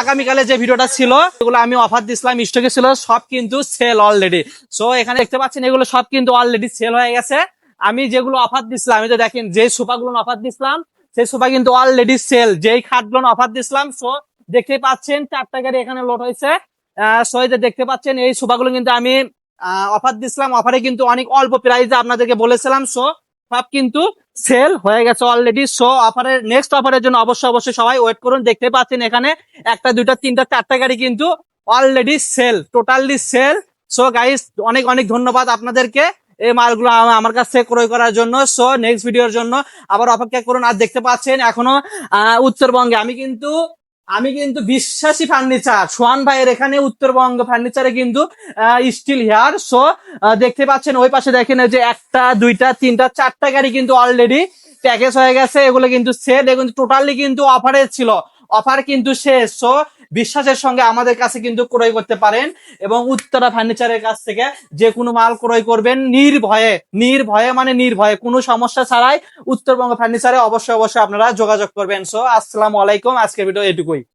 আগামীকালে যে ভিডিওটা ছিল এগুলো আমি অফার দিছিলাম, স্টকে ছিল, সব কিন্তু সেল অলরেডি। সো এখানে দেখতে পাচ্ছেন এগুলো সব কিন্তু অলরেডি সেল হয়ে গেছে। আমি যেগুলো অফার দিছিলাম, আমি তো দেখেন যে সোফাগুলো অফার দিছিলাম সেই সোফা কিন্তু অলরেডি সেল, যেই খাটগুলো অফার দিছিলাম। সো দেখতে পাচ্ছেন 4টা গাড়ি এখানে লোড হয়েছে। সো এই যে দেখতে পাচ্ছেন এই সোফাগুলো কিন্তু আমি অফার দিছিলাম, অফারে কিন্তু অনেক অল্প প্রাইসে আপনাদেরকে বলেছিলাম। সো সব কিন্তু সেল হয়ে গেছে অলরেডি। সো অফারের নেক্সট অফারের জন্য অবশ্যই সবাই ওয়েট করুন। দেখতে পাচ্ছেন এখানে 1টা 2টা 3টা 4টা গাড়ি কিন্তু already sale, totally sale. So guys অনেক অনেক ধন্যবাদ আপনাদেরকে এই মালগুলো আমার কাছ থেকে ক্রয় করার জন্য। সো নেক্সট ভিডিওর জন্য আবার অপেক্ষা করুন। আর দেখতে পাচ্ছেন এখনো উত্তরবঙ্গে আমি কিন্তু বিশ্বাসী ফার্নিচার সোহান ভাইয়ের এখানে উত্তরবঙ্গ ফার্নিচারে কিন্তু স্টিল হেয়ার। সো দেখতে পাচ্ছেন ওই পাশে দেখেন যে 1টা 2টা 3টা 4টা গাড়ি কিন্তু অলরেডি প্যাকেজ হয়ে গেছে। এগুলো কিন্তু সেল, এগুলো টোটালি কিন্তু অফারে ছিল, অফার কিন্তু শেষ। সো বিশ্বাসের সঙ্গে আমাদের কাছে কিন্তু ক্রয় করতে পারেন এবং উত্তরা ফার্নিচারের কাছ থেকে যে কোনো মাল ক্রয় করবেন নির্ভয়ে, নির্ভয়ে মানে নির্ভয়ে, কোনো সমস্যা ছাড়াই উত্তরবঙ্গ ফার্নিচারে অবশ্যই আপনারা যোগাযোগ করবেন। সো আসসালামু আলাইকুম, আজকের ভিডিও এটুকুই।